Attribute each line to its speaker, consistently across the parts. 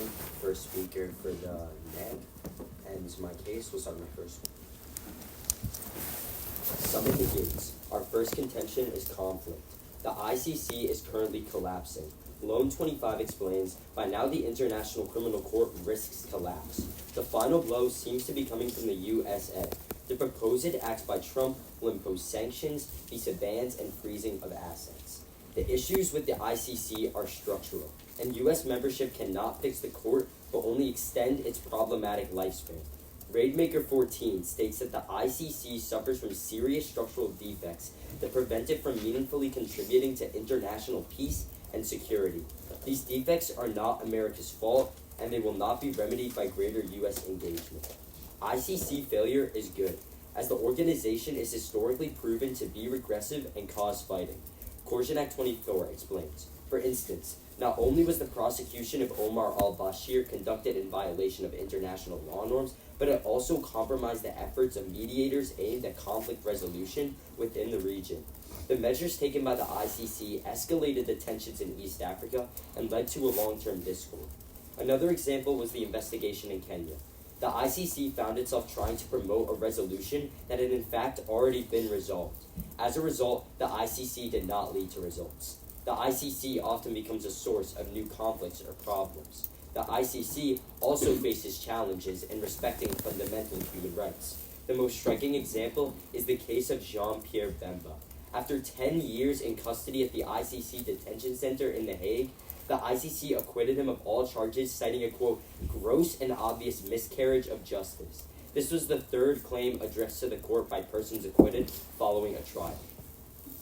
Speaker 1: Jackson, first speaker for the NEG, and my case will start my first one. Summit negates. Our first contention is conflict. The ICC is currently collapsing. Loan 25 explains, by now the International Criminal Court risks collapse. The final blow seems to be coming from the USA. The proposed acts by Trump will impose sanctions, visa bans, and freezing of assets. The issues with the ICC are structural, and U.S. membership cannot fix the court, but only extend its problematic lifespan. Raidmaker 14 states that the ICC suffers from serious structural defects that prevent it from meaningfully contributing to international peace and security. These defects are not America's fault, and they will not be remedied by greater U.S. engagement. ICC failure is good, as the organization is historically proven to be regressive and cause fighting. Coercion Act 24 explains, for instance, not only was the prosecution of Omar al-Bashir conducted in violation of international law norms, but it also compromised the efforts of mediators aimed at conflict resolution within the region. The measures taken by the ICC escalated the tensions in East Africa and led to a long-term discord. Another example was the investigation in Kenya. The ICC found itself trying to promote a resolution that had in fact already been resolved. As a result, the ICC did not lead to results. The ICC often becomes a source of new conflicts or problems. The ICC also faces challenges in respecting fundamental human rights. The most striking example is the case of Jean-Pierre Bemba. After 10 years in custody at the ICC detention center in The Hague, the ICC acquitted him of all charges, citing a, quote, gross and obvious miscarriage of justice. This was the third claim addressed to the court by persons acquitted following a trial.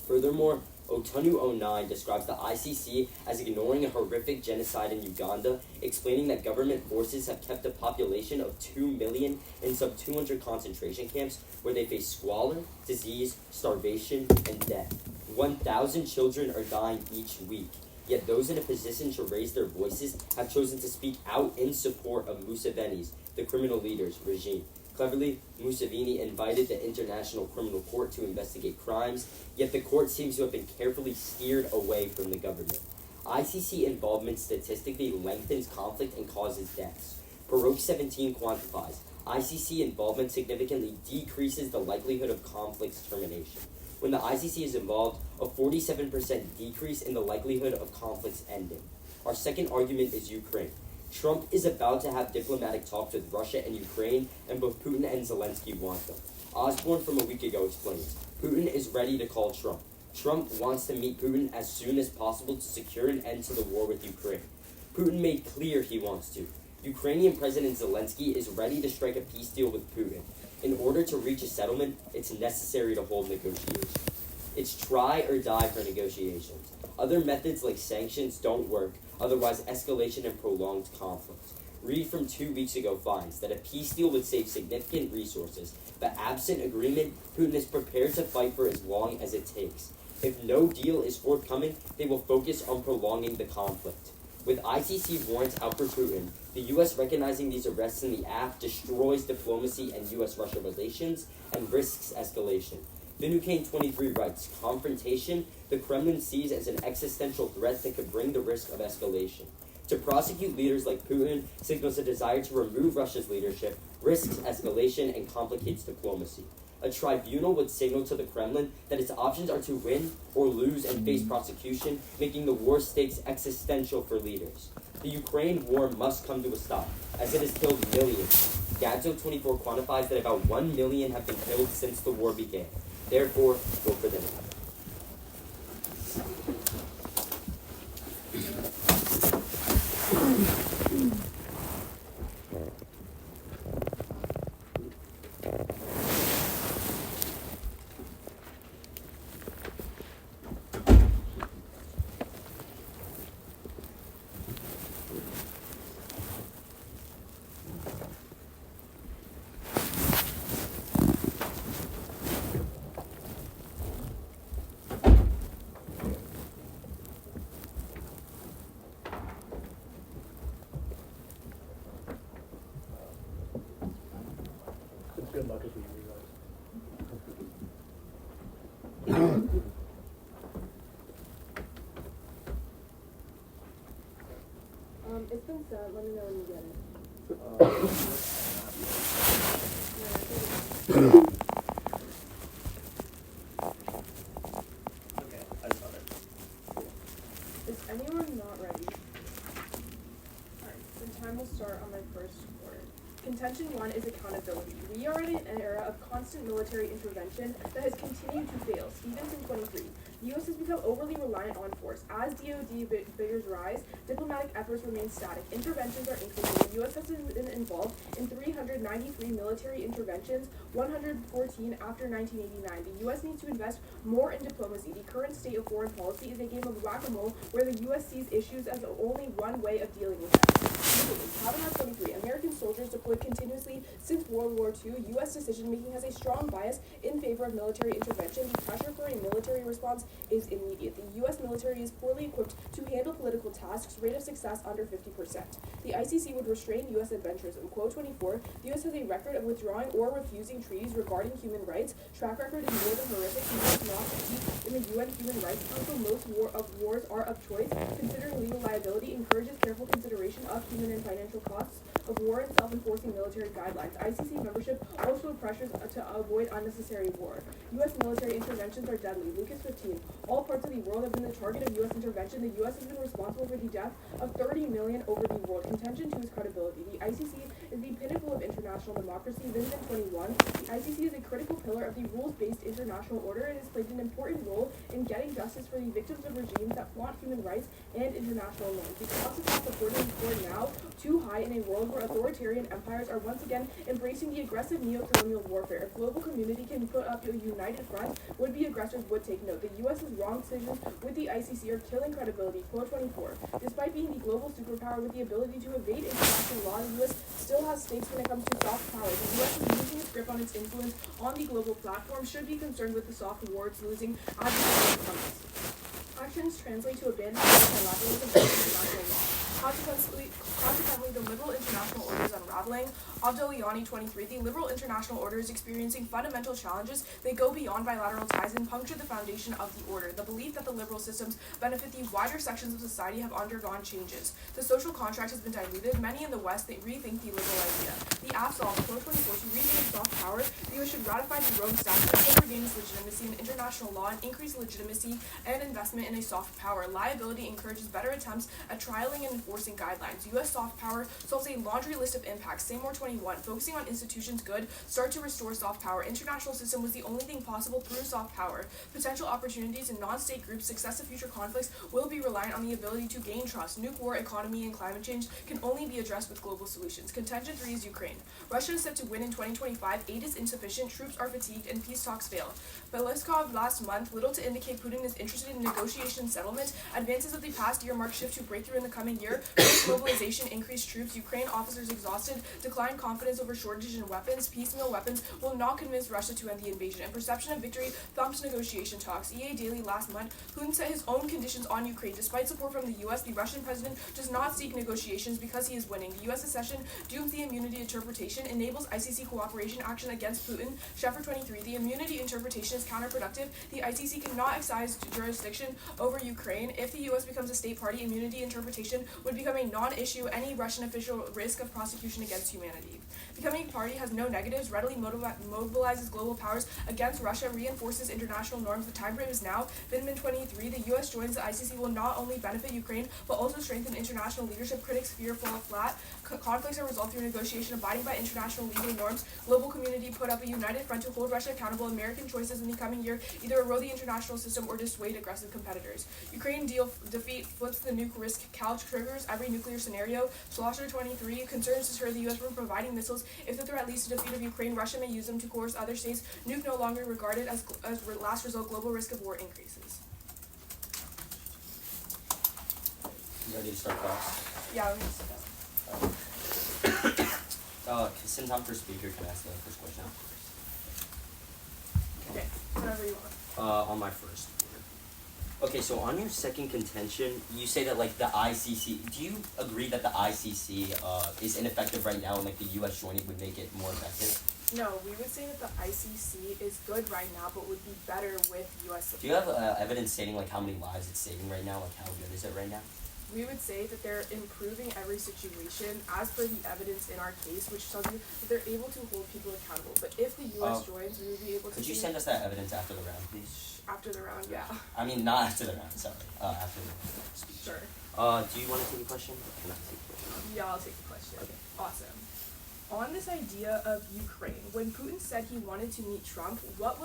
Speaker 1: Furthermore, Otonu 09 describes the ICC as ignoring a horrific genocide in Uganda, explaining that government forces have kept a population of 2 million in sub-200 concentration camps where they face squalor, disease, starvation, and death. 1,000 children are dying each week, yet those in a position to raise their voices have chosen to speak out in support of Museveni's, the criminal leader's, regime. Cleverly, Museveni invited the International Criminal Court to investigate crimes, yet the court seems to have been carefully steered away from the government. ICC involvement statistically lengthens conflict and causes deaths. Baroque 17 quantifies, ICC involvement significantly decreases the likelihood of conflict's termination. When the ICC is involved, a 47% decrease in the likelihood of conflicts ending. Our second argument is Ukraine. Trump is about to have diplomatic talks with Russia and Ukraine, and both Putin and Zelensky want them. Osborne from a week ago explains, Putin is ready to call Trump. Trump wants to meet Putin as soon as possible to secure an end to the war with Ukraine. Putin made clear he wants to. Ukrainian President Zelensky is ready to strike a peace deal with Putin. In order to reach a settlement, it's necessary to hold negotiations. It's try or die for negotiations. Other methods like sanctions don't work, otherwise escalation and prolonged conflict. Reid from 2 weeks ago finds that a peace deal would save significant resources, but absent agreement, Putin is prepared to fight for as long as it takes. If no deal is forthcoming, they will focus on prolonging the conflict. With ICC warrants out for Putin, the U.S. recognizing these arrests in the act destroys diplomacy and U.S.-Russia relations and risks escalation. Vinucane 23 writes, confrontation, the Kremlin sees as an existential threat that could bring the risk of escalation. To prosecute leaders like Putin signals a desire to remove Russia's leadership, risks escalation, and complicates diplomacy. A tribunal would signal to the Kremlin that its options are to win or lose and face prosecution, making the war stakes existential for leaders. The Ukraine war must come to a stop, as it has killed millions. Gadzo 24 quantifies that about 1 million have been killed since the war began. Therefore, vote for them.
Speaker 2: set. Let me know when you get it.
Speaker 3: Okay, I got it.
Speaker 2: Is anyone not ready? Alright, then time will start on my first quarter. Contention 1 is accountability. We are in an era of constant military intervention that has continued to fail. Stevenson 23. The U.S. has become overly reliant on force. As DoD figures rise, diplomatic efforts remain static. Interventions are increasing. The U.S. has been involved in 393 military interventions, 114 after 1989. The U.S. needs to invest more in diplomacy. The current state of foreign policy is a game of whack-a-mole where the U.S. sees issues as only one way of dealing with them. Cabinet 23. American soldiers deployed continuously since World War II. U.S. decision-making has a strong bias in favor of military intervention. The pressure for a military response is immediate. The U.S. military is poorly equipped to handle political tasks. Rate of success under 50%. The ICC would restrain U.S. adventurism. Quote 24. The U.S. has a record of withdrawing or refusing treaties regarding human rights. Track record is more than horrific. The U.S. not compete in the UN Human Rights Council. Most wars are of choice. Considering legal liability encourages careful consideration of human and financial costs of war and self-enforcing military guidelines. ICC membership also pressures to avoid unnecessary war. U.S. military interventions are deadly. Lucas 15. All parts of the world have been the target of U.S. intervention. The U.S. has been responsible for the death of 30 million over the world. Contention 2 is credibility. The ICC is the pinnacle of international democracy. Vision 21. The ICC is a critical pillar of the rules-based international order. It has played an important role in getting justice for the victims of regimes that flaunt human rights and international norms. The cost of not supporting the court now too high in a world where authoritarian empires are once again embracing the aggressive neo-colonial warfare. If global community can put up a united front, would-be aggressors would take note. The U.S.'s wrong decisions with the ICC are killing credibility. Quote 24. Despite being the global superpower with the ability to evade international law, the U.S. still has stakes when it comes to soft power. The U.S. is losing its grip on its influence on the global platform, should be concerned with the soft war it's losing as the comes. Actions translate to abandonment of multilateralism and international law. Consequently, the liberal international order is unraveling. Abdolayani 23. The liberal international order is experiencing fundamental challenges. They go beyond bilateral ties and puncture the foundation of the order. The belief that the liberal systems benefit the wider sections of society have undergone changes. The social contract has been diluted. Many in the West, they rethink the liberal idea. The AFSOL, quote 24, to regain soft power, the U.S. should ratify the Rome Statute to regain its legitimacy in international law and increase legitimacy and investment in a soft power. Liability encourages better attempts at trialing and enforcing guidelines. U.S. soft power solves a laundry list of impacts. Seymour 21. Focusing on institutions good, start to restore soft power. International system was the only thing possible through soft power. Potential opportunities in non-state groups, successive future conflicts will be reliant on the ability to gain trust. Nuke war, economy, and climate change can only be addressed with global solutions. Contention 3 is Ukraine. Russia is set to win in 2025. Aid is insufficient, troops are fatigued, and peace talks fail. Beliskov last month, little to indicate Putin is interested in negotiation settlement. Advances of the past year mark shift to breakthrough in the coming year. Mobilization, increased troops, Ukraine officers exhausted, declined confidence over shortage in weapons, piecemeal weapons will not convince Russia to end the invasion, and perception of victory thumps negotiation talks. EA Daily last month, Putin set his own conditions on Ukraine. Despite support from the U.S., the Russian president does not seek negotiations because he is winning. The U.S. accession dooms the immunity interpretation, enables ICC cooperation action against Putin. Sheffer 23, the immunity interpretation is counterproductive. The ICC cannot exercise jurisdiction over Ukraine. If the U.S. becomes a state party, immunity interpretation would become a non-issue. Any Russian official risk of prosecution against humanity. Becoming a party has no negatives, readily mobilizes global powers against Russia, reinforces international norms. The time frame is now. Vindman 23, the U.S. joins the ICC will not only benefit Ukraine, but also strengthen international leadership. Critics fear fall flat. Conflicts are resolved through negotiation, abiding by international legal norms. Global community put up a united front to hold Russia accountable. American choices in the coming year either erode the international system or dissuade aggressive competitors. Ukraine defeat flips the nuke risk couch, triggers every nuclear scenario. Schlosser 23, concerns deter the U.S. from providing missiles. If the threat leads to defeat of Ukraine, Russia may use them to coerce other states. Nuke no longer regarded as last result. Global risk of war increases.
Speaker 1: You ready to start class?
Speaker 2: Yeah, we need to
Speaker 1: Since I'm first speaker, can I ask the first question?
Speaker 2: Okay, whatever you want.
Speaker 1: On my first. Okay, so on your second contention, you say that like the ICC. Do you agree that the ICC is ineffective right now, and like the U.S. joining would make it more effective?
Speaker 2: No, we would say that the ICC is good right now, but would be better with U.S. support.
Speaker 1: Do you have evidence stating like how many lives it's saving right now? Like how good is it right now?
Speaker 2: We would say that they're improving every situation as per the evidence in our case, which tells you that they're able to hold people accountable. But if the U.S. joins, we would be able to.
Speaker 1: Could you send us that evidence after the round, please?
Speaker 2: After the round, yeah.
Speaker 1: I mean, not after the round, sorry. After the speech.
Speaker 2: Sure.
Speaker 1: Do you want to take a question? Or can I take a question?
Speaker 2: Yeah, I'll take the question.
Speaker 1: Okay.
Speaker 2: Awesome. On this idea of Ukraine, when Putin said he wanted to meet Trump, what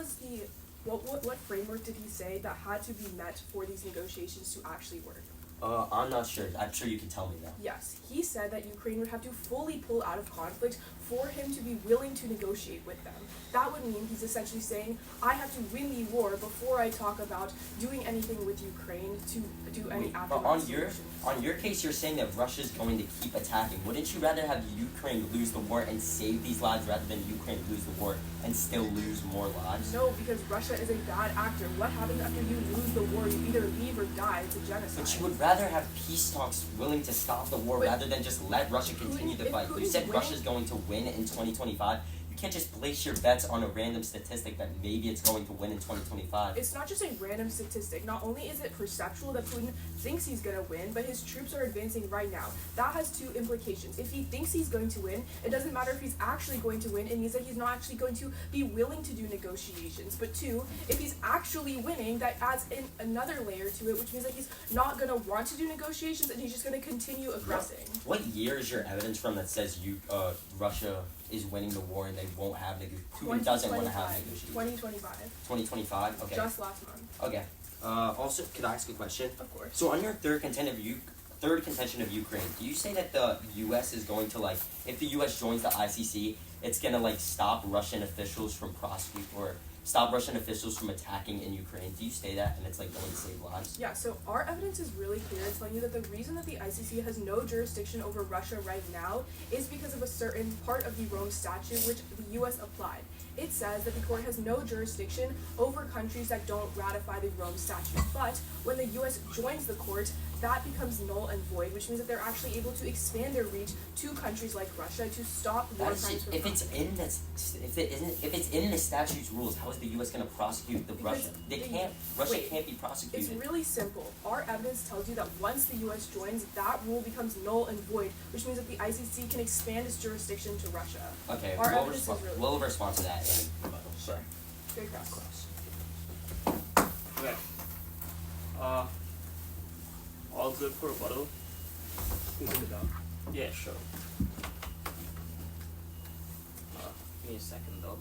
Speaker 2: framework did he say that had to be met for these negotiations to actually work?
Speaker 1: I'm not sure. I'm sure you can tell me that.
Speaker 2: Yes, he said that Ukraine would have to fully pull out of conflict for him to be willing to negotiate with them. That would mean he's essentially saying, I have to win the war before I talk about doing anything with Ukraine to do any aftermath.
Speaker 1: But on your case, you're saying that Russia's going to keep attacking. Wouldn't you rather have Ukraine lose the war and save these lives rather than Ukraine lose the war and still lose more lives?
Speaker 2: No, because Russia is a bad actor. What happens after you lose the war? You either leave or die. It's a genocide.
Speaker 1: But you would rather have peace talks willing to stop the war rather than just let Russia continue to fight. You said Russia's going to win in 2025. You can't just place your bets on a random statistic that maybe it's going to win in 2025.
Speaker 2: It's not just a random statistic. Not only is it perceptual that Putin thinks he's going to win, but his troops are advancing right now. That has two implications. If he thinks he's going to win, it doesn't matter if he's actually going to win. It means that he's not actually going to be willing to do negotiations. But two, if he's actually winning, that adds in another layer to it, which means that he's not going to want to do negotiations and he's just going to continue aggressing.
Speaker 1: What year is your evidence from that says Russia is winning the war and they won't have Putin doesn't want to have negotiations?
Speaker 2: 2025.
Speaker 1: 2025? Okay.
Speaker 2: Just last month.
Speaker 1: Okay. Also, could I ask a question?
Speaker 2: Of course.
Speaker 1: So on your third contention of Ukraine, do you say that the U.S. is going to, if the U.S. joins the ICC, it's going to, stop Russian officials from stop Russian officials from attacking in Ukraine? Do you say that and it's, going to save lives?
Speaker 2: Yeah, so our evidence is really clear in telling you that the reason that the ICC has no jurisdiction over Russia right now is because of a certain part of the Rome Statute which the U.S. applied. It says that the court has no jurisdiction over countries that don't ratify the Rome Statute. But when the U.S. joins the court, that becomes null and void, which means that they're actually able to expand their reach to countries like Russia to stop war crimes from happening.
Speaker 1: If it's in the statute's rules, how is the U.S. going to prosecute Russia? Russia can't be prosecuted.
Speaker 2: It's really simple. Our evidence tells you that once the U.S. joins, that rule becomes null and void, which means that the ICC can expand its jurisdiction to Russia.
Speaker 1: Okay, we'll respond to that in rebuttal. Sorry.
Speaker 2: Good cross.
Speaker 3: Okay. All good for rebuttal? Yeah, sure. Give me a second though.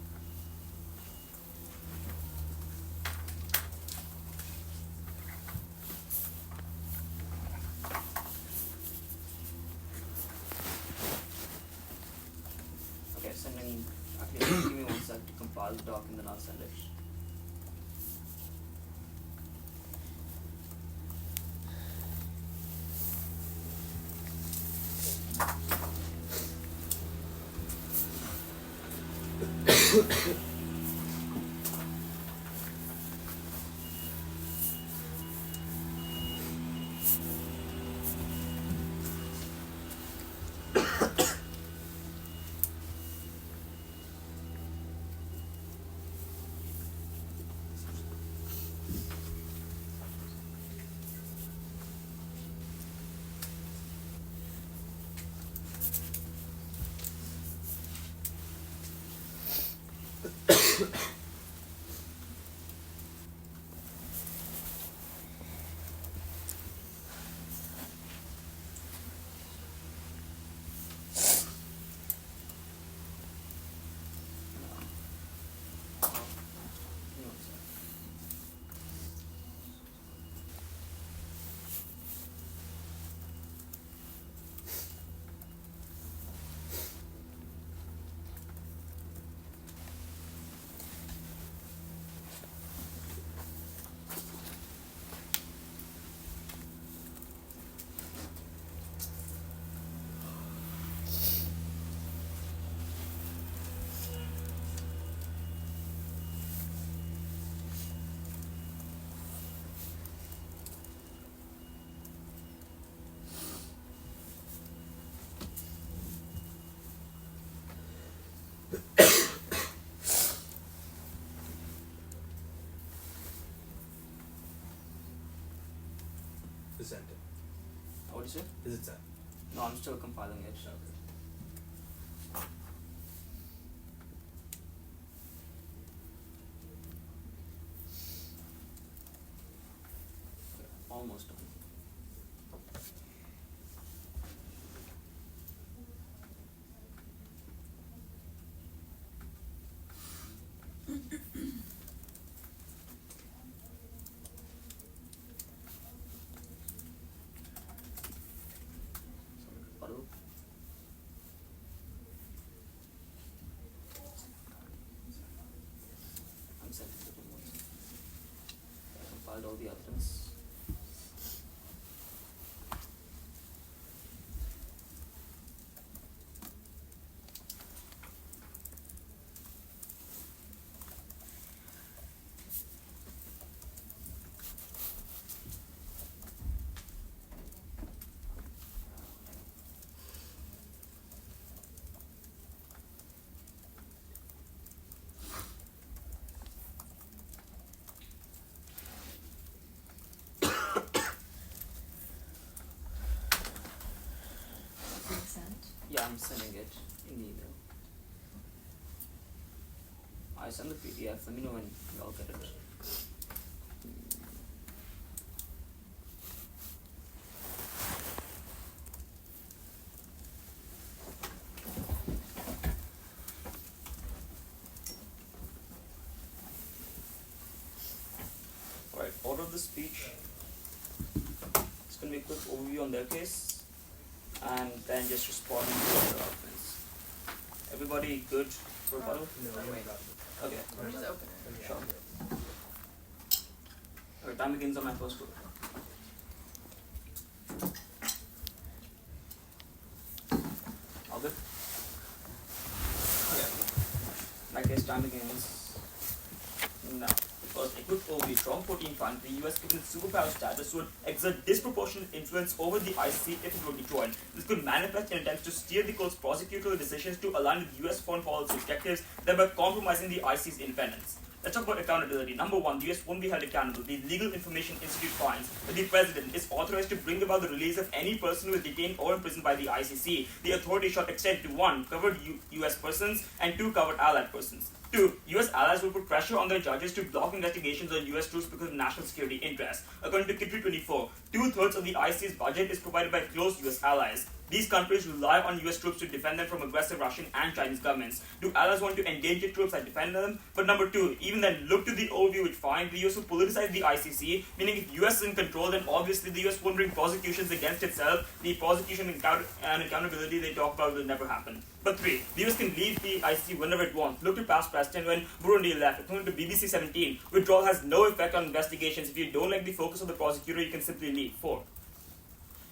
Speaker 3: Okay, sending. Okay, give me 1 sec to compile the doc and then I'll send it.
Speaker 4: Presented.
Speaker 3: What did you say?
Speaker 4: Is it sent?
Speaker 3: No, I'm still compiling it.
Speaker 4: Okay.
Speaker 3: Almost done. Puddle. I'm sending the ones. I compiled all the evidence. Yeah, I'm sending it in the email. I send the PDF. Let me know when y'all get it. Alright, order of the speech. It's going to be a quick overview on their case, and then just responding to other arguments. Everybody good for rebuttal?
Speaker 4: No, we haven't got it.
Speaker 3: Okay.
Speaker 2: Let me just open it.
Speaker 3: Sure. Okay, time begins on my first row. All good? Okay. In that case, time begins now. First, a quick overview. Trump 14 finds the US given its superpower status would exert disproportionate influence over the ICC if it were to join. This could manifest in attempts to steer the court's prosecutorial decisions to align with US foreign policy objectives, thereby compromising the ICC's independence. Let's talk about accountability. Number one, the US won't be held accountable. The Legal Information Institute finds that the President is authorized to bring about the release of any person who is detained or imprisoned by the ICC. The authority shall extend to 1. Covered US persons and 2. Covered allied persons. 2. US allies will put pressure on their judges to block investigations on US troops because of national security interests. According to Kitri 24, 2/3 of the ICC's budget is provided by close US allies. These countries rely on US troops to defend them from aggressive Russian and Chinese governments. Do allies want to endanger troops and defend them? But number 2, even then, look to the overview which finds the US will politicize the ICC, meaning if US is in control, then obviously the US won't bring prosecutions against itself. The prosecution and accountability they talk about will never happen. But 3, the US can leave the ICC whenever it wants. Look to past precedent when Burundi left. According to BBC 17, withdrawal has no effect on investigations. If you don't like the focus of the prosecutor, you can simply leave. 4.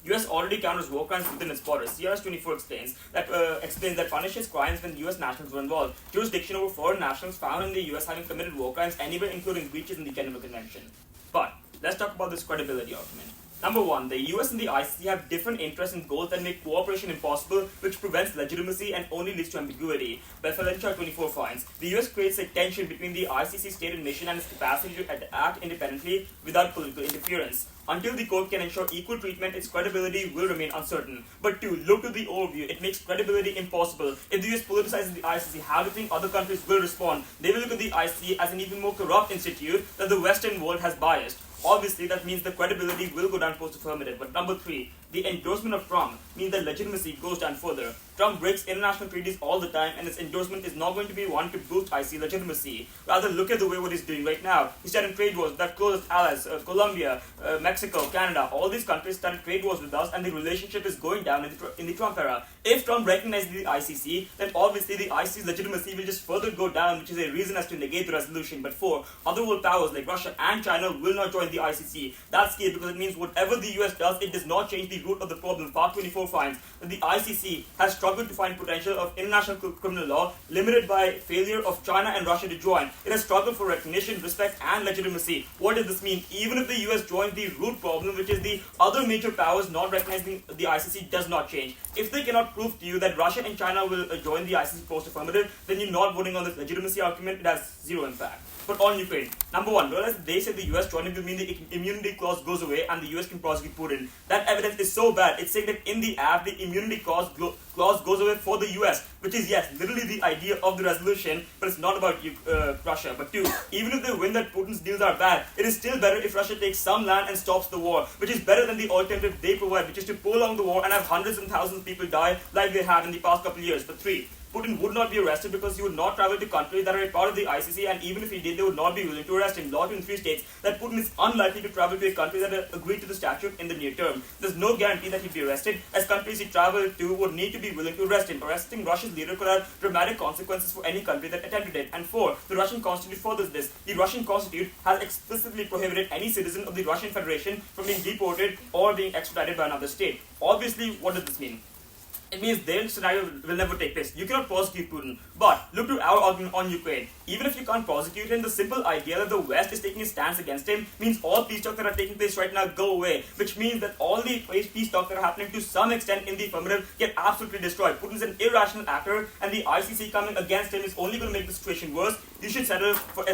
Speaker 3: US already counters war crimes within its borders. CRS 24 explains that punishes crimes when US nationals were involved. Jurisdiction over foreign nationals found in the US having committed war crimes anywhere, including breaches in the Geneva Convention. But let's talk about this credibility argument. Number 1, the US and the ICC have different interests and goals that make cooperation impossible, which prevents legitimacy and only leads to ambiguity. Belfalencha 24 finds the US creates a tension between the ICC's stated mission and its capacity to act independently without political interference. Until the court can ensure equal treatment, its credibility will remain uncertain. But 2, look to the overview. It makes credibility impossible. If the US politicizes the ICC, how do you think other countries will respond? They will look at the ICC as an even more corrupt institute that the Western world has biased. Obviously, that means the credibility will go down post-affirmative. But number 3, the endorsement of Trump means that legitimacy goes down further. Trump breaks international treaties all the time, and his endorsement is not going to be one to boost ICC legitimacy. Rather, look at the way what he's doing right now. He started trade wars with our closest allies, Colombia, Mexico, Canada. All these countries started trade wars with us, and the relationship is going down in the Trump era. If Trump recognizes the ICC, then obviously the ICC's legitimacy will just further go down, which is a reason as to negate the resolution. But 4, other world powers like Russia and China will not join the ICC. That's key because it means whatever the US does, it does not change the root of the problem. Part 24 finds that the ICC has struggled to find potential of international criminal law, limited by failure of China and Russia to join. It has struggled for recognition, respect, and legitimacy. What does this mean? Even if the US joins, the root problem, which is the other major powers not recognizing the ICC, does not change. If they cannot prove to you that Russia and China will join the ICC post-affirmative, then you're not voting on this legitimacy argument. It has zero impact. but on Ukraine. Number one, realize they said the US joining will mean the immunity clause goes away and the US can prosecute Putin. That evidence is so bad, it's saying that in the app, the immunity clause goes away for the US, which is, yes, literally the idea of the resolution, but it's not about Russia. But two, even if they win that Putin's deals are bad, it is still better if Russia takes some land and stops the war, which is better than the alternative they provide, which is to prolong the war and have hundreds and thousands of people die like they have in the past couple of years. But three, Putin would not be arrested because he would not travel to countries that are a part of the ICC, and even if he did, they would not be willing to arrest him. Law 23 states that Putin is unlikely to travel to a country that agreed to the statute in the near term. There's no guarantee that he'd be arrested, as countries he traveled to would need to be willing to arrest him. Arresting Russia's leader could have dramatic consequences for any country that attempted it. And four, the Russian Constitute furthers this. The Russian Constitute has explicitly prohibited any citizen of the Russian Federation from being deported or being extradited by another state. Obviously, what does this mean? It means their scenario will never take place. You cannot prosecute Putin. But look to our argument on Ukraine. Even if you can't prosecute him, the simple idea that the West is taking a stance against him means all peace talks that are taking place right now go away. Which means that all the peace talks that are happening to some extent in the affirmative get absolutely destroyed. Putin's an irrational actor, and the ICC coming against him is only going to make the situation worse. You should settle for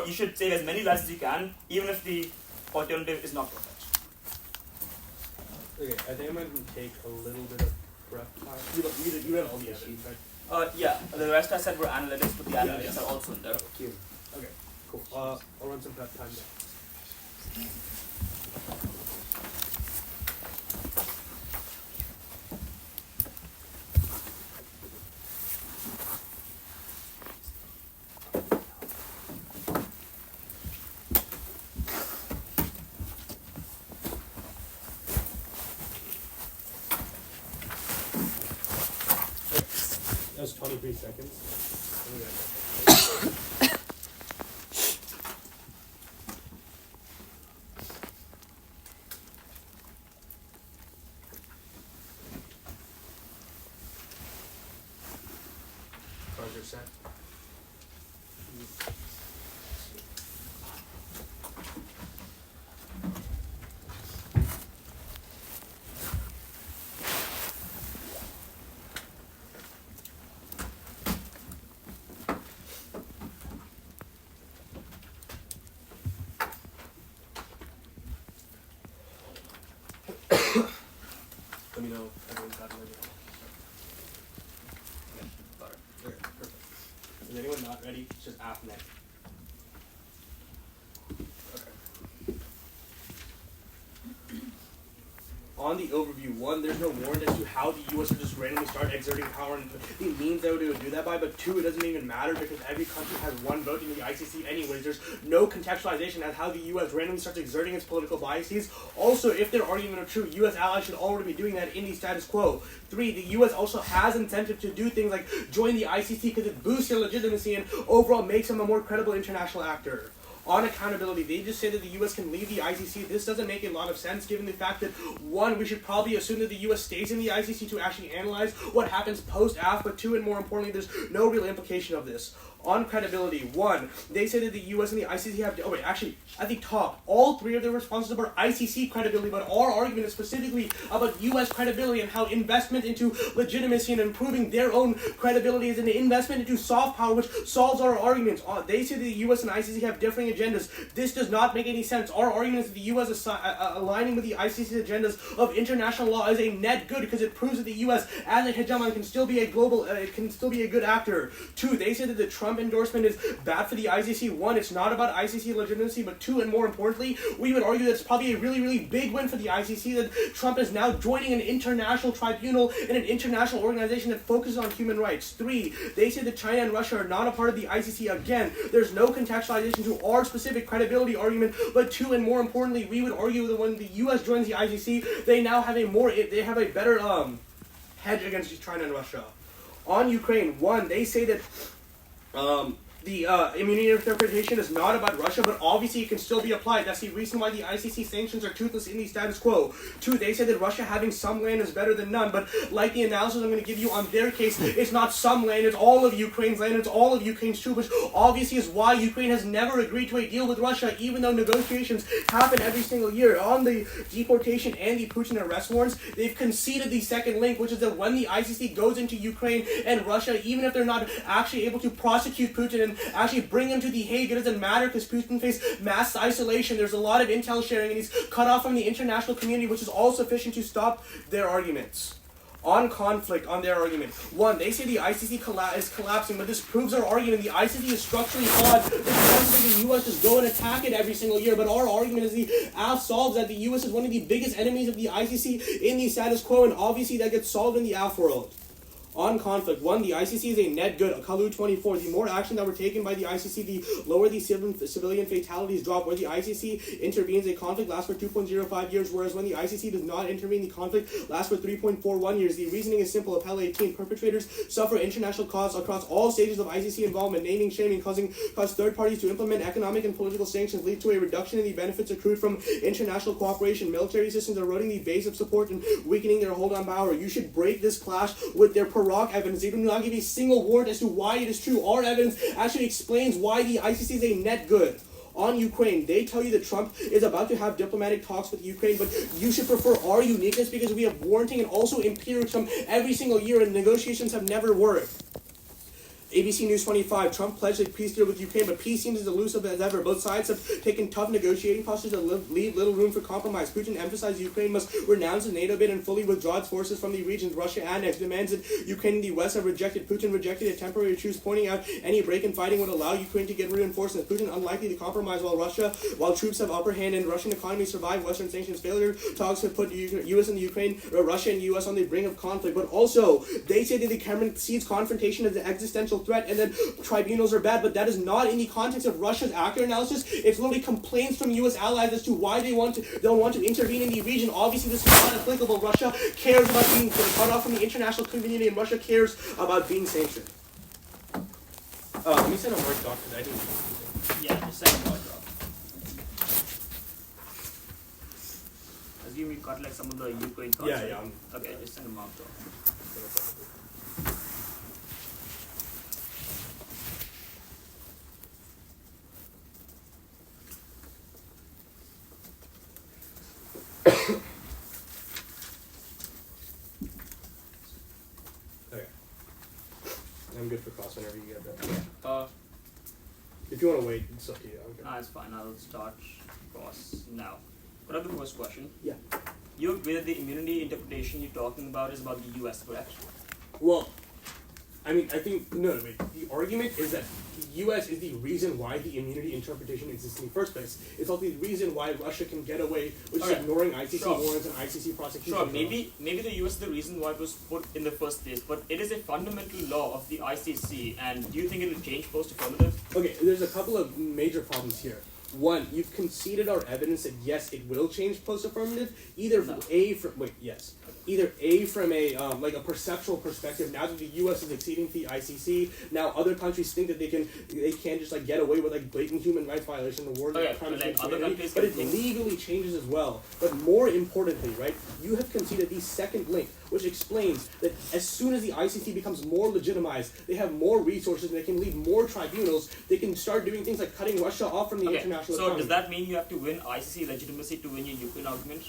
Speaker 3: you should save as many lives as you can, even if the alternative is not perfect.
Speaker 4: Okay, I think I'm going to take a little bit of prep time. You read all the evidence, right?
Speaker 3: Yeah, the rest I said were analytics, but the analytics are also in there.
Speaker 4: Okay, cool. I'll run some prep time now. That was 23 seconds. Cards are set. Let me know if everyone's got it.
Speaker 3: Got it.
Speaker 4: Okay, perfect. Is anyone not ready? It's just app next. Okay. On the overview, one, there's no warrant as to how the U.S. would just randomly start exerting power and the means that they would do that by, but two, it doesn't even matter because every country has one vote in the ICC anyways. There's no contextualization as how the U.S. randomly starts exerting its political biases. Also, if their argument are true, U.S. allies should already be doing that in the status quo. Three, the U.S. also has incentive to do things like join the ICC because it boosts their legitimacy and overall makes them a more credible international actor. On accountability, they just say that the U.S. can leave the ICC. This doesn't make a lot of sense given the fact that, one, we should probably assume that the U.S. stays in the ICC to actually analyze what happens post-AF, but two, and more importantly, there's no real implication of this. On credibility, one, they say that the U.S. and the ICC have... Oh, wait, actually, at the top, all three of their responses are about ICC credibility, but our argument is specifically about U.S. credibility and how investment into legitimacy and improving their own credibility is an investment into soft power, which solves our arguments. They say that the U.S. and ICC have differing agendas. This does not make any sense. Our argument is that the U.S. aligning with the ICC's agendas of international law is a net good because it proves that the U.S. as a hegemon can still be a good actor. Two, they say that the Trump endorsement is bad for the ICC. One, it's not about ICC legitimacy, but two, and more importantly, we would argue that it's probably a really, really big win for the ICC that Trump is now joining an international tribunal and an international organization that focuses on human rights. Three, they say that China and Russia are not a part of the ICC. Again, there's no contextualization to our specific credibility argument, but two, and more importantly, we would argue that when the U.S. joins the ICC, they now have a better hedge against China and Russia. On Ukraine, one, they say that the immunity interpretation is not about Russia, but obviously it can still be applied. That's the reason why the ICC sanctions are toothless in the status quo. Two, they say that Russia having some land is better than none, but like the analysis I'm going to give you on their case, it's not some land, it's all of Ukraine's land, it's all of Ukraine's too, which obviously is why Ukraine has never agreed to a deal with Russia, even though negotiations happen every single year. On the deportation and the Putin arrest warrants, they've conceded the second link, which is that when the ICC goes into Ukraine and Russia, even if they're not actually able to prosecute Putin and and actually bring him to The Hague. It doesn't matter because Putin faced mass isolation. There's a lot of intel sharing, and he's cut off from the international community, which is all sufficient to stop their arguments. On conflict, on their argument. One, they say the ICC is collapsing, but this proves our argument. The ICC is structurally flawed. This doesn't the U.S. just go and attack it every single year, but our argument is the AF solves that the U.S. is one of the biggest enemies of the ICC in the status quo, and obviously that gets solved in the AF world. On conflict, one, the ICC is a net good. Kalu 24, the more action that were taken by the ICC, the lower the civilian fatalities drop. Where the ICC intervenes, a conflict lasts for 2.05 years, whereas when the ICC does not intervene, the conflict lasts for 3.41 years. The reasoning is simple. Appel 18, perpetrators suffer international costs across all stages of ICC involvement, naming, shaming, cause third parties to implement economic and political sanctions, lead to a reduction in the benefits accrued from international cooperation, military systems eroding the base of support and weakening their hold on power. You should break this clash with their rock evidence. They do not give a single warrant as to why it is true. Our evidence actually explains why the ICC is a net good. On Ukraine, they tell you that Trump is about to have diplomatic talks with Ukraine, but you should prefer our uniqueness because we have warranting and also empiricism every single year, and negotiations have never worked. ABC News 25, Trump pledged a peace deal with Ukraine, but peace seems as elusive as ever. Both sides have taken tough negotiating postures that leave little room for compromise. Putin emphasized Ukraine must renounce the NATO bid and fully withdraw its forces from the regions Russia annexed. Demands that Ukraine and the West have rejected. Putin rejected a temporary truce, pointing out any break in fighting would allow Ukraine to get reinforcements. Putin unlikely to compromise while troops have upper hand and Russian economy survive Western sanctions. Failure talks have put U.S. and Ukraine, Russia and U.S. on the brink of conflict. But also, they say that the Kremlin sees confrontation as an existential threat, and then tribunals are bad, but that is not in the context of Russia's accurate analysis. It's literally complaints from U.S. allies as to why they'll want to intervene in the region. Obviously, this is not applicable. Russia cares about being cut off from the international community, and Russia cares about being sanctioned. Let me send a Word doc because I didn't.
Speaker 3: Yeah, just send a Word doc. Assume you got like some of the Ukraine cards.
Speaker 4: Yeah.
Speaker 3: Okay, just send a Word doc.
Speaker 4: Okay. I'm good for class whenever you get that.
Speaker 3: Yeah.
Speaker 4: If you want to wait, it's up to you. Okay.
Speaker 3: It's fine. I'll start course now. What are the first question?
Speaker 4: Yeah.
Speaker 3: You agree that the immunity interpretation you're talking about is about the US, correct?
Speaker 4: Well, I mean, I think, no, wait. The argument is that the U.S. is the reason why the immunity interpretation exists in the first place. It's also the reason why Russia can get away with ignoring ICC warrants and ICC prosecutions.
Speaker 3: Sure, maybe the US is the reason why it was put in the first place, but it is a fundamental law of the ICC, and do you think it will change post-affirmative?
Speaker 4: Okay, there's a couple of major problems here. One, you've conceded our evidence that yes, it will change post-affirmative. Either from a like a perceptual perspective. Now that the U.S. is acceding to the ICC, now other countries think that they can't just like get away with like blatant human rights violation, the war, but it legally changes as well. But more importantly, right, you have conceded the second link, which explains that as soon as the ICC becomes more legitimized, they have more resources, and they can lead more tribunals. They can start doing things like cutting Russia off from the international economy.
Speaker 3: Does that mean you have to win ICC legitimacy to win your Ukraine argument?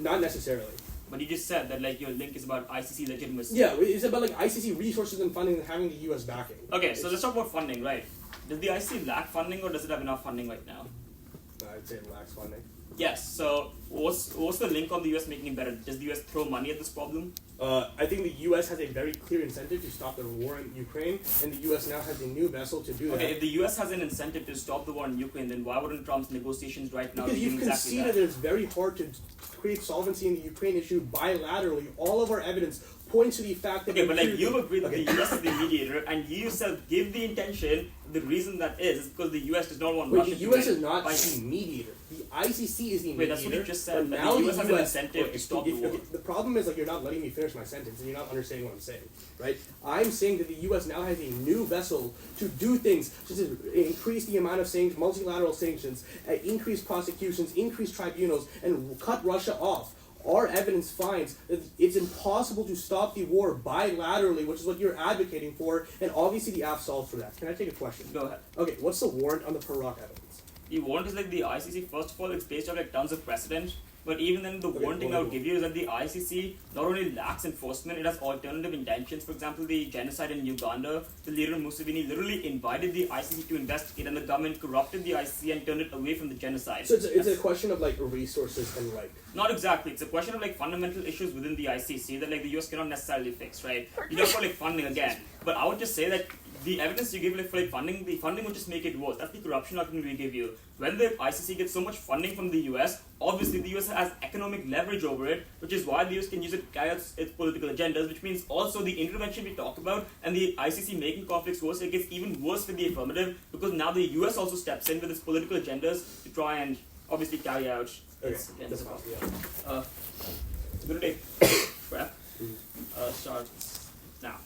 Speaker 4: Not necessarily.
Speaker 3: But you just said that like your link is about ICC legitimacy.
Speaker 4: Yeah, it's about like ICC resources and funding and having the U.S. backing.
Speaker 3: Okay, so let's talk about funding, right? Does the ICC lack funding, or does it have enough funding right now?
Speaker 4: I'd say it lacks funding.
Speaker 3: Yes, so what's the link on the US making it better? Does the US throw money at this problem?
Speaker 4: I think the U.S. has a very clear incentive to stop the war in Ukraine, and the U.S. now has a new vessel to do that.
Speaker 3: Okay, if the U.S. has an incentive to stop the war in Ukraine, then why wouldn't Trump's negotiations right now
Speaker 4: because
Speaker 3: be
Speaker 4: you've
Speaker 3: exactly
Speaker 4: conceded that it's very hard to create solvency in the Ukraine issue bilaterally. All of our evidence points to the fact that...
Speaker 3: Okay, but like you've agreed that the U.S. is the mediator, and you yourself give the intention, the reason that is because the U.S. does not want Russia to...
Speaker 4: the U.S. is not the mediator. The ICC is the mediator.
Speaker 3: Wait, that's what you just said. Now the U.S. has an incentive to stop the war.
Speaker 4: The problem is like you're not letting me finish my sentence, and you're not understanding what I'm saying, right? I'm saying that the U.S. now has a new vessel to do things such as increase the amount of multilateral sanctions, increase prosecutions, increase tribunals, and cut Russia off. Our evidence finds that it's impossible to stop the war bilaterally, which is what you're advocating for, and obviously the AF solves for that. Can I take a question?
Speaker 3: Go ahead.
Speaker 4: Okay, what's the warrant on the Perak evidence?
Speaker 3: The warrant is like the ICC, first of all, it's based on like tons of precedent. But even then, the one thing I would give you is that the ICC not only lacks enforcement, it has alternative intentions. For example, the genocide in Uganda, the leader Museveni literally invited the ICC to investigate, and the government corrupted the ICC and turned it away from the genocide.
Speaker 4: So it's a question of like resources and like.
Speaker 3: Not exactly. It's a question of like fundamental issues within the ICC that like the US cannot necessarily fix, right? You talk about like funding again, but I would just say that the evidence you give like for like funding, the funding would just make it worse. That's the corruption argument we give you. When the ICC gets so much funding from the US, obviously the US has economic leverage over it, which is why the US can use it to carry out its political agendas, which means also the intervention we talk about and the ICC making conflicts worse, it gets even worse with the affirmative because now the US also steps in with its political agendas to try and obviously carry out its agendas. We're going to take prep. Start now.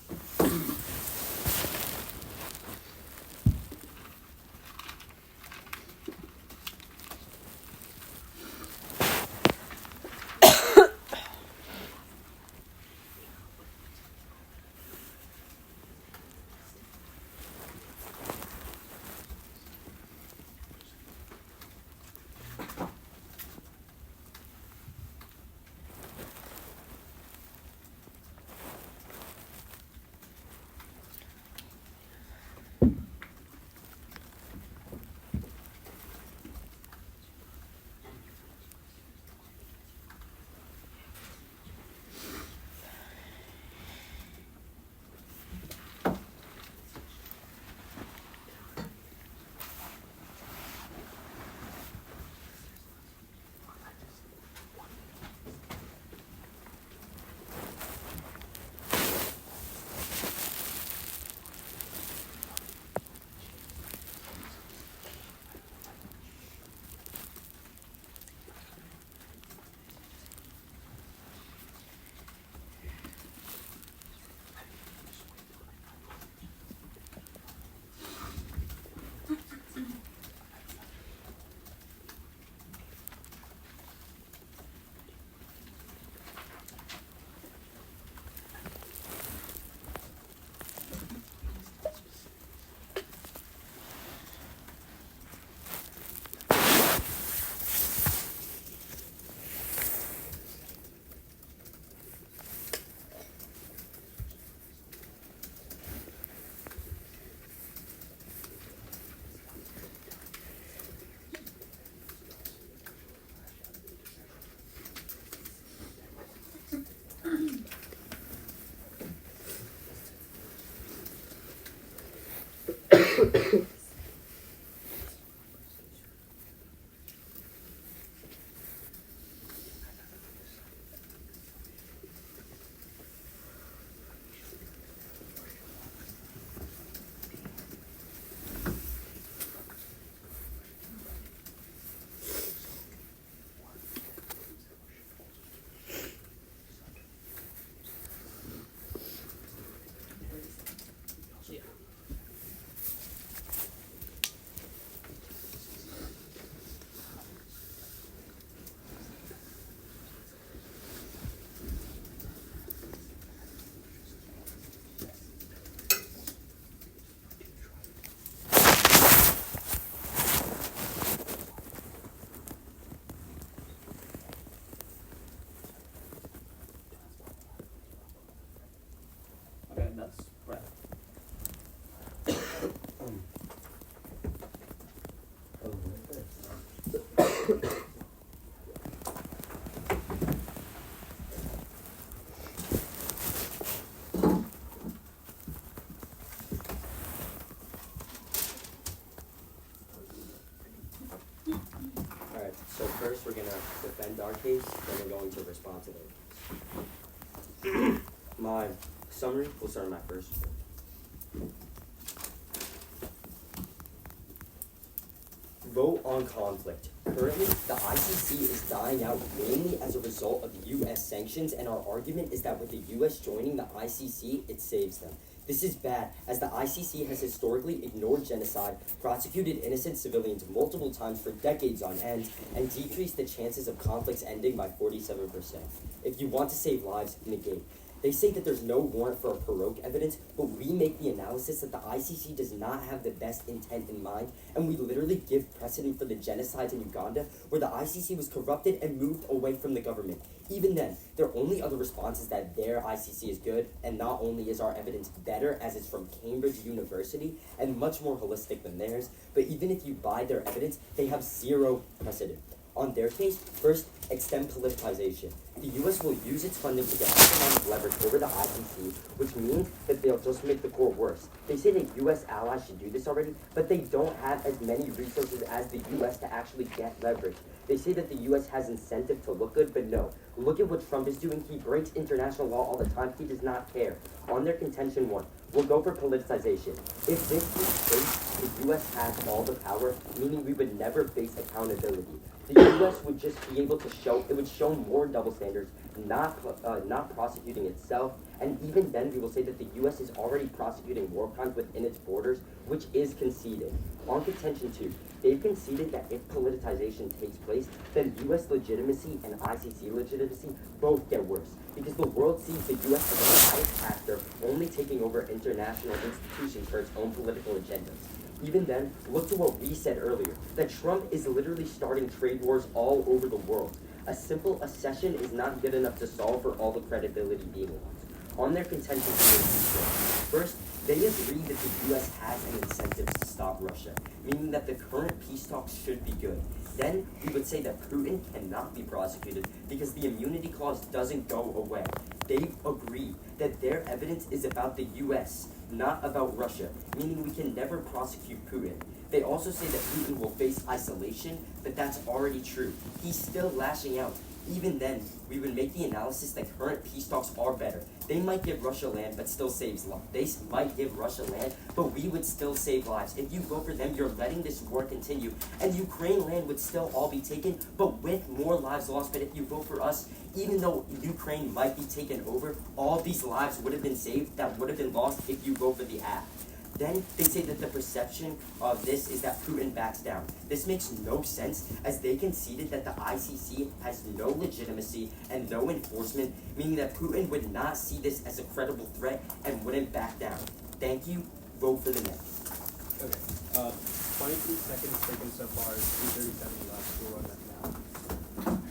Speaker 3: That's prep.
Speaker 1: Alright, so first we're going to defend our case, then we're going to respond to their case. My summary, we'll start on my first. Vote on conflict. Currently, the ICC is dying out mainly as a result of US sanctions, and our argument is that with the US joining the ICC, it saves them. This is bad, as the ICC has historically ignored genocide, prosecuted innocent civilians multiple times for decades on end, and decreased the chances of conflicts ending by 47%. If you want to save lives, negate. They say that there's no warrant for a Baroque evidence, but we make the analysis that the ICC does not have the best intent in mind, and we literally give precedent for the genocides in Uganda, where the ICC was corrupted and moved away from the government. Even then, their only other response is that their ICC is good, and not only is our evidence better, as it's from Cambridge University, and much more holistic than theirs, but even if you buy their evidence, they have zero precedent. On their case, first, extend politicization. The U.S. will use its funding to get economic leverage over the ICC, which means that they'll just make the court worse. They say that U.S. allies should do this already, but they don't have as many resources as the U.S. to actually get leverage. They say that the U.S. has incentive to look good, but no. Look at what Trump is doing. He breaks international law all the time. He does not care. On their contention one, we'll go for politicization. If this is true, the U.S. has all the power, meaning we would never face accountability. The U.S. would just be able to show more double standards, not prosecuting itself, and even then we will say that the U.S. is already prosecuting war crimes within its borders, which is conceded. On contention 2, they've conceded that if politicization takes place, then U.S. legitimacy and ICC legitimacy both get worse, because the world sees the U.S. as a biased actor only taking over international institutions for its own political agendas. Even then, look to what we said earlier, that Trump is literally starting trade wars all over the world. A simple accession is not good enough to solve for all the credibility being lost. On their contention first, they agree that the U.S. has an incentive to stop Russia, meaning that the current peace talks should be good. Then we would say that Putin cannot be prosecuted because the immunity clause doesn't go away. They agree that their evidence is about the U.S., not about Russia, meaning we can never prosecute Putin. They also say that Putin will face isolation, but that's already true. He's still lashing out. Even then, we would make the analysis that current peace talks are better. They might give Russia land, but still saves lives. They might give Russia land, but we would still save lives. If you vote for them, you're letting this war continue, and Ukraine land would still all be taken, but with more lives lost. But if you vote for us, even though Ukraine might be taken over, all these lives would have been saved that would have been lost if you vote for the act. Then they say that the perception of this is that Putin backs down. This makes no sense, as they conceded that the ICC has no legitimacy and no enforcement, meaning that Putin would not see this as a credible threat and wouldn't back down. Thank you. Vote for the next.
Speaker 4: Okay. 23 seconds taken so far. 3:37 left. We'll run that now.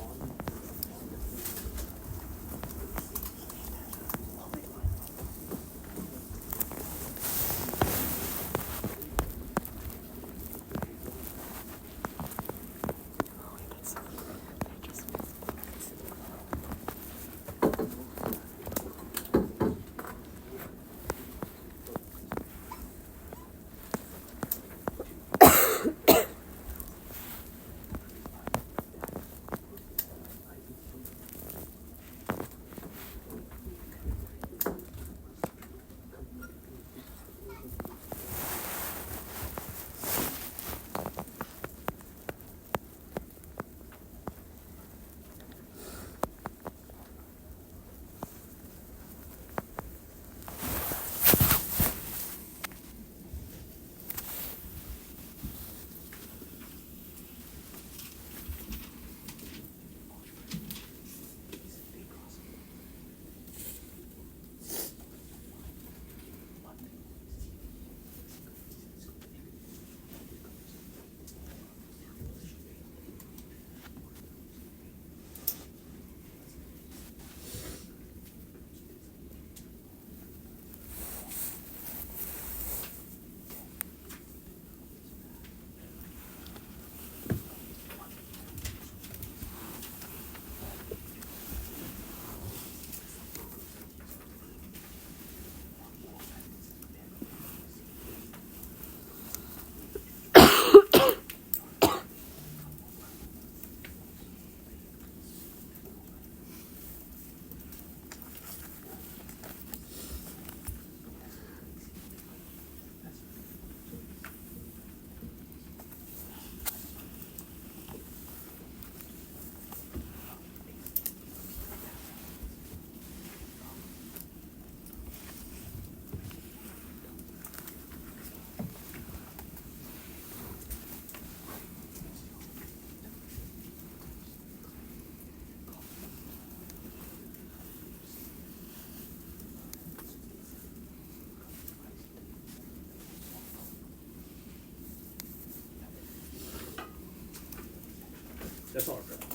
Speaker 4: That's all correct.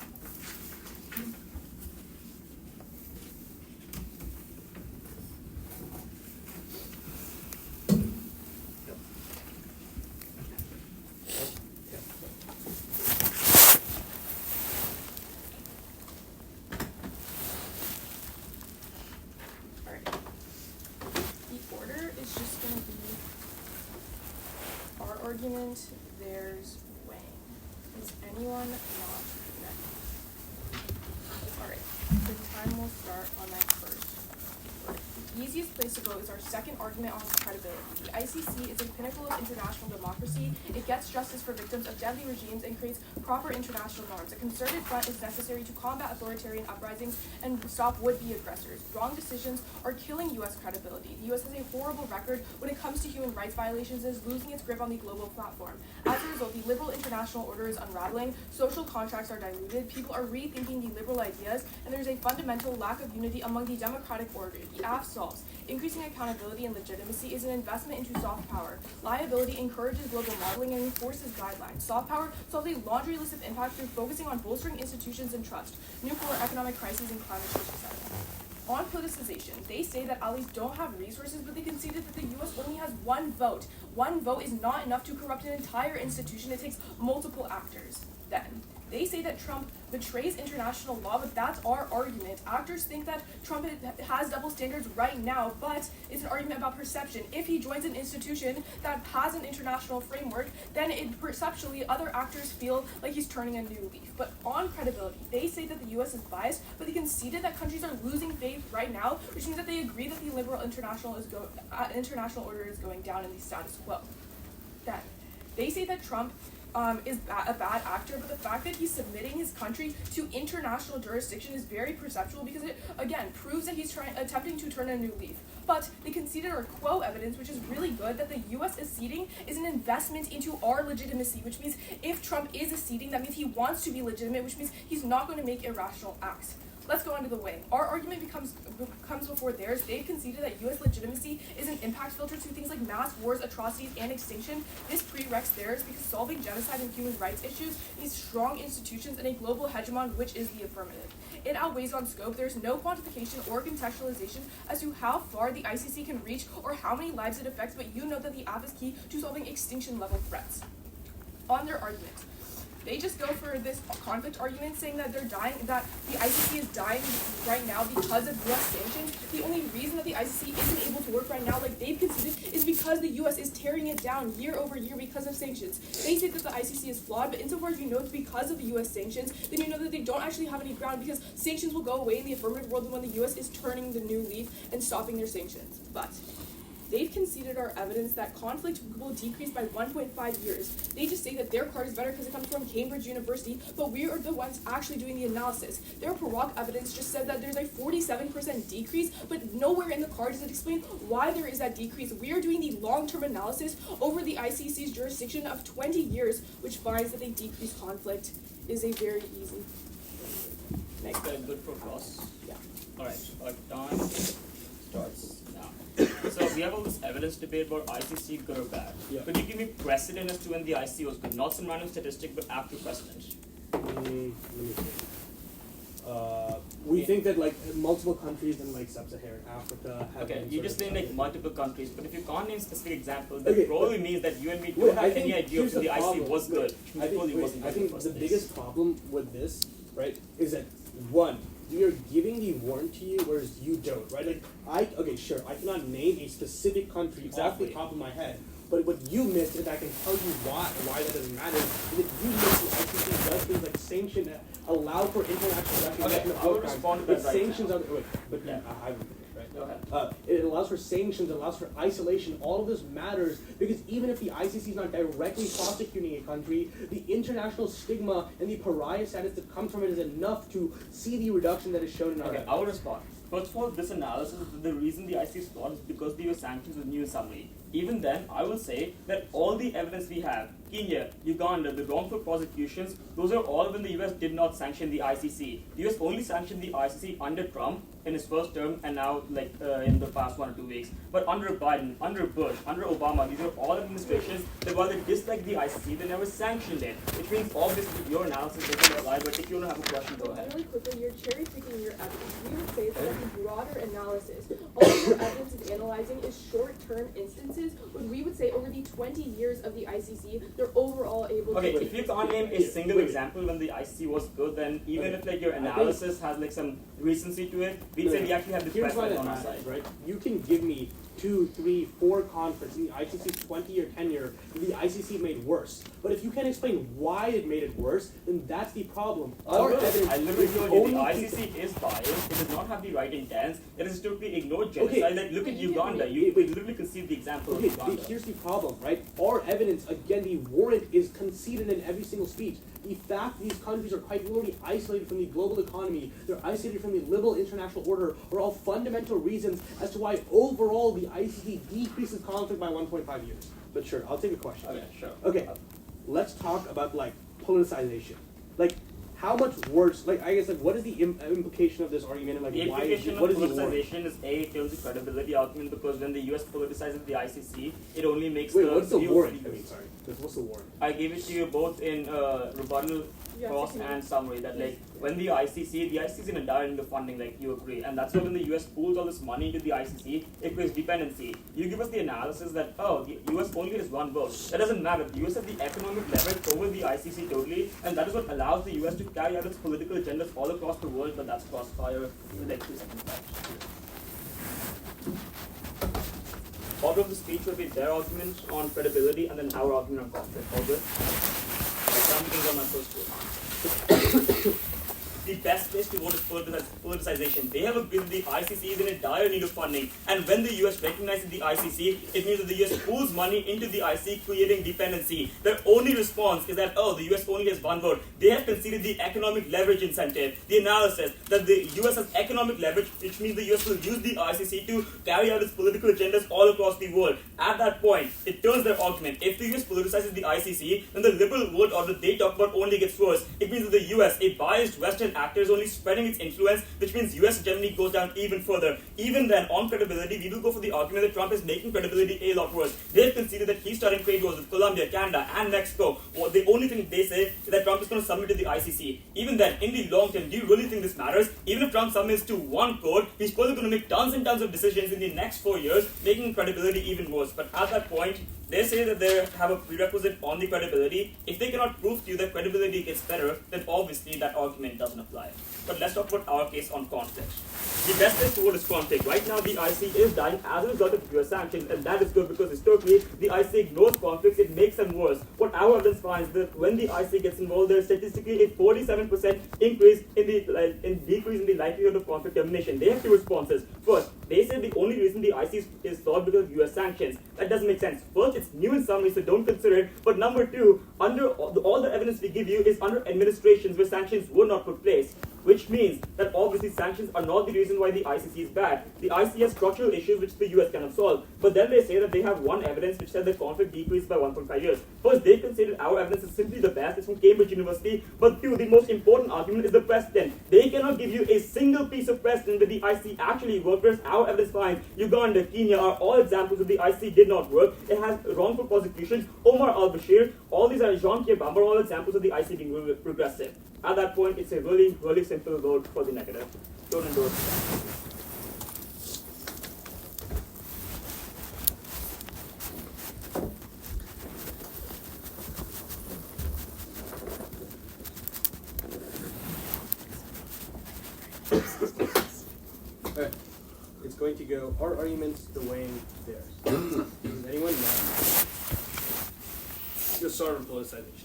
Speaker 2: Alright. The order is just gonna be our argument, theirs, weighing. Is anyone not ready? Alright, the time will start on that first word. The easiest place to go is our second argument on credibility. The ICC is a pinnacle of international democracy. It gets justice for victims of deadly regimes and creates proper international norms. A concerted front is necessary to combat authoritarian uprisings and stop would-be aggressors. Wrong decisions are killing U.S. credibility. The U.S. has a horrible record when it comes to human rights violations and is losing its grip on the global platform. As a result, the liberal international order is unraveling, social contracts are diluted, people are rethinking the liberal ideas, and there is a fundamental lack of unity among the democratic order. The AF solves. Increasing accountability and legitimacy is an investment into soft power. Liability encourages global modeling and enforces guidelines. Soft power solves a laundry list of impacts through focusing on bolstering institutions and trust, nuclear economic crises, and climate change, etc. On politicization, they say that allies don't have resources, but they conceded that the U.S. only has one vote. One vote is not enough to corrupt an entire institution. It takes multiple actors. Then, they say that Trump betrays international law, but that's our argument. Actors think that Trump has double standards right now, but it's an argument about perception. If he joins an institution that has an international framework, then perceptually other actors feel like he's turning a new leaf. But on credibility, they say that the U.S. is biased, but they conceded that countries are losing faith right now, which means that they agree that the liberal international order is going down in the status quo. Then, they say that Trump is a bad actor, but the fact that he's submitting his country to international jurisdiction is very perceptual because it, again, proves that he's attempting to turn a new leaf. But they conceded our quo evidence, which is really good, that the U.S. acceding is an investment into our legitimacy, which means if Trump is acceding, that means he wants to be legitimate, which means he's not going to make irrational acts. Let's go on to the way. Our argument comes before theirs. They've conceded that U.S. legitimacy is an impact filter to things like mass wars, atrocities, and extinction. This prereqs theirs because solving genocide and human rights issues needs strong institutions and a global hegemon, which is the affirmative. It outweighs on scope. There's no quantification or contextualization as to how far the ICC can reach or how many lives it affects, but you know that the app is key to solving extinction-level threats. On their argument, they just go for this conflict argument saying that they're dying, that the ICC is dying right now because of U.S. sanctions. The only reason that the ICC isn't able to work right now, like they've conceded, is because the U.S. is tearing it down year over year because of sanctions. They say that the ICC is flawed, but insofar as you know it's because of the U.S. sanctions, then you know that they don't actually have any ground because sanctions will go away in the affirmative world when the U.S. is turning the new leaf and stopping their sanctions. But they've conceded our evidence that conflict will decrease by 1.5 years. They just say that their card is better because it comes from Cambridge University, but we are the ones actually doing the analysis. Their Perrock evidence just said that there's a 47% decrease, but nowhere in the card does it explain why there is that decrease. We are doing the long-term analysis over the ICC's jurisdiction of 20 years, which finds that a decreased conflict is a very easy. Next.
Speaker 3: Good for cross.
Speaker 2: Yeah.
Speaker 3: Alright, time starts now. So we have all this evidence debate about ICC good or bad.
Speaker 4: Yeah.
Speaker 3: Could you give me precedent as to when the ICC was good? Not some random statistic, but actual precedent.
Speaker 4: Let me see. We think that like multiple countries in like sub-Saharan Africa have
Speaker 3: Okay,
Speaker 4: been
Speaker 3: you
Speaker 4: sort
Speaker 3: just
Speaker 4: of
Speaker 3: named like multiple countries, but if you can't name specific examples, that
Speaker 4: Okay,
Speaker 3: probably means that you and me don't have any idea
Speaker 4: here's
Speaker 3: if the ICC
Speaker 4: problem.
Speaker 3: was good.
Speaker 4: I think,
Speaker 3: wasn't
Speaker 4: I
Speaker 3: good in
Speaker 4: think
Speaker 3: the first
Speaker 4: the
Speaker 3: place.
Speaker 4: biggest problem with this, right, is that one, we are giving the warrant to you, whereas you don't, right? Like, okay, sure, I cannot name a specific country off
Speaker 3: Exactly.
Speaker 4: the top of my head, but what you missed, and I can tell you why that doesn't matter, is that you missed the ICC does things like sanction, allow for international recognition of
Speaker 3: I will
Speaker 4: war crimes.
Speaker 3: respond to
Speaker 4: But
Speaker 3: that right
Speaker 4: sanctions
Speaker 3: now.
Speaker 4: are, wait, but
Speaker 3: Yeah.
Speaker 4: I would, right?
Speaker 3: Go ahead.
Speaker 4: It allows for sanctions, it allows for isolation. All of this matters because even if the ICC is not directly prosecuting a country, the international stigma and the pariah status that comes from it is enough to see the reduction that is shown in our
Speaker 3: Okay,
Speaker 4: evidence.
Speaker 3: I will respond. First of all, this analysis, the reason the IC is flawed is because the US sanctions was new in summary. Even then, I will say that all the evidence we have, Kenya, Uganda, the wrongful prosecutions, those are all when the US did not sanction the ICC. The US only sanctioned the ICC under Trump in his first term and now in the past 1 or 2 weeks. But under Biden, under Bush, under Obama, these are all administrations that while they disliked the ICC, they never sanctioned it. Which means obviously your analysis doesn't apply, but if you want to have a question, go ahead.
Speaker 2: Really quickly, you're cherry picking your evidence. We would say that a broader analysis, all of your evidence is analyzing is short-term instances, when we would say over the 20 years of the ICC, they're overall able to.
Speaker 3: Okay, if you can't name a single example when the ICC was good, then even if your analysis has some recency to it, we'd say we actually have this precedent on our side.
Speaker 4: Right? You can give me 2, 3, 4 conflicts in the ICC's 20-year tenure that the ICC made worse. But if you can't explain why it made it worse, then that's the problem.
Speaker 3: I literally told you the ICC is biased. It does not have the right intent. It has totally ignored genocide.
Speaker 4: Okay.
Speaker 3: Look at Uganda. You literally concede the example of Uganda.
Speaker 4: Here's the problem, right? Our evidence, again, the warrant is conceded in every single speech. The fact these countries are quite literally isolated from the global economy, they're isolated from the liberal international order, are all fundamental reasons as to why overall the ICC decreases conflict by 1.5 years. But sure, I'll take a question.
Speaker 3: Okay, sure.
Speaker 4: Okay, let's talk about politicization. How much worse? What is the implication of this argument? And
Speaker 3: the
Speaker 4: why?
Speaker 3: implication
Speaker 4: What
Speaker 3: of
Speaker 4: is the warrant?
Speaker 3: politicization is it kills the credibility argument because when the US politicizes the ICC, it only makes
Speaker 4: what's the
Speaker 3: view
Speaker 4: warrant?
Speaker 3: of
Speaker 4: I mean, sorry. What's the warrant?
Speaker 3: I gave it to you both in rebuttal, cross, and summary. That when the ICC is in a dire need of funding, you agree, and that's why when the US pools all this money into the ICC, it creates dependency. You give us the analysis that the US only has one vote. That doesn't matter. The US has the economic leverage over the ICC totally, and that is what allows the US to carry out its political agendas all across the world. But that's crossfire. 2 seconds back. Order of the speech will be their argument on credibility and then our argument on conflict. All good? Some things on my first quote. The best place to vote is politicization. They have agreed that the ICC is in a dire need of funding, and when the US recognizes the ICC, it means that the US pools money into the ICC, creating dependency. Their only response is that, the US only has one vote. They have conceded the economic leverage incentive. The analysis that the US has economic leverage, which means the US will use the ICC to carry out its political agendas all across the world. At that point, it turns their argument. If the US politicizes the ICC, then the liberal world order they talk about only gets worse. It means that the US, a biased Western actor, is only spreading its influence, which means US hegemony goes down even further. Even then, on credibility, we will go for the argument that Trump is making credibility a lot worse. They've conceded that he's starting trade wars with Colombia, Canada, and Mexico. The only thing they say is that Trump is going to submit to the ICC. Even then, in the long term, do you really think this matters? Even if Trump submits to one court, he's probably going to make tons and tons of decisions in the next 4 years, making credibility even worse. But at that point, they say that they have a prerequisite on the credibility. If they cannot prove to you that credibility gets better, then obviously that argument doesn't apply. But let's talk about our case on conflict. The best place to vote is conflict. Right now, the IC is dying as a result of US sanctions, and that is good because historically, the IC ignores conflicts, it makes them worse. What our evidence finds is that when the IC gets involved, there is statistically a 47% increase in the decrease in the likelihood of conflict termination. They have 2 responses. First, they say the only reason the IC is flawed because of US sanctions. That doesn't make sense. First, it's new in summary, so don't consider it. But number 2, under all the evidence we give you is under administrations where sanctions were not put place. Which means that obviously sanctions are not the reason why the ICC is bad. The ICC has structural issues which the US cannot solve. But then they say that they have one evidence which said the conflict decreased by 1.5 years. First, they considered our evidence is simply the best. It's from Cambridge University. But 2, the most important argument is the precedent. They cannot give you a single piece of precedent that the ICC actually worked, whereas our evidence finds Uganda, Kenya are all examples that the ICC did not work. It has wrongful prosecutions. Omar al-Bashir, all these are Jean-Pierre Bamber, all examples of the ICC being progressive. At that point, it's a really, really simple vote for the negative. Don't endorse that.
Speaker 4: Alright. It's going to go our arguments the way theirs. Does anyone know? Just start with politicization.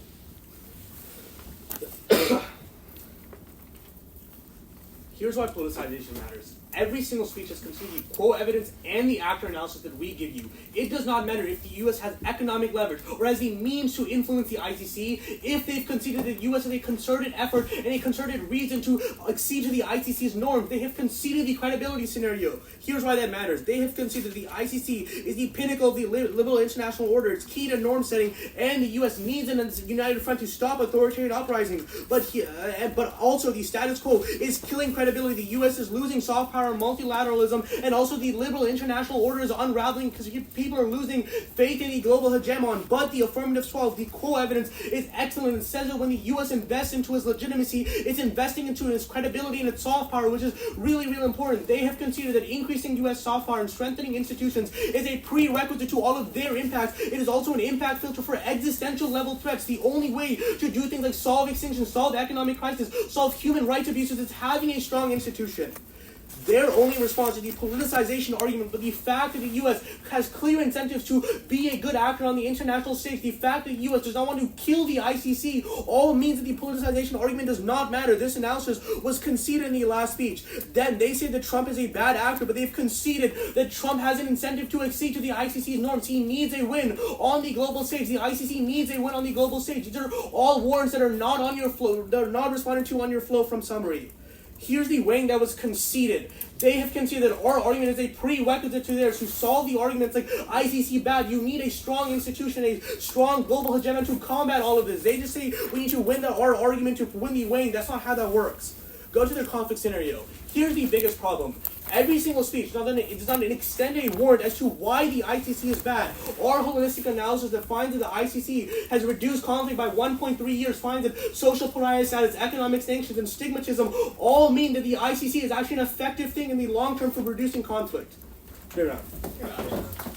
Speaker 4: Here's why politicization matters. Every single speech has considered the quote evidence and the actor analysis that we give you. It does not matter if the U.S. has economic leverage or has the means to influence the ICC, if they've conceded that the U.S. has a concerted effort and a concerted reason to accede to the ICC's norms. They have conceded the credibility scenario. Here's why that matters. They have conceded the ICC is the pinnacle of the liberal international order. It's key to norm setting, and the U.S. needs a united front to stop authoritarian uprisings. But also the status quo is killing credibility. The U.S. is losing soft power and multilateralism, and also the liberal international order is unraveling because people are losing faith in the global hegemon. But the Affirmative 12, the core evidence, is excellent. It says that when the U.S. invests into its legitimacy, it's investing into its credibility and its soft power, which is really, really important. They have conceded that increasing U.S. soft power and strengthening institutions is a prerequisite to all of their impacts. It is also an impact filter for existential level threats. The only way to do things like solve extinction, solve economic crisis, solve human rights abuses is having a strong institution. Their only response is the politicization argument, but the fact that the U.S. has clear incentives to be a good actor on the international stage, the fact that the U.S. does not want to kill the ICC, all means that the politicization argument does not matter. This analysis was conceded in the last speech. Then they say that Trump is a bad actor, but they've conceded that Trump has an incentive to accede to the ICC's norms. He needs a win on the global stage. The ICC needs a win on the global stage. These are all warrants that are not on your flow, that are not responded to on your flow from summary. Here's the weighing that was conceded. They have conceded that our argument is a prerequisite to theirs. To solve the arguments like ICC bad, you need a strong institution, a strong global hegemon to combat all of this. They just say we need to win our argument to win the weighing. That's not how that works. Go to their conflict scenario. Here's the biggest problem. Every single speech does not extend a warrant as to why the ICC is bad. Our holistic analysis that finds that the ICC has reduced conflict by 1.3 years, finds that social pariah status, economic sanctions, and stigmatism all mean that the ICC is actually an effective thing in the long term for reducing conflict. Fair enough.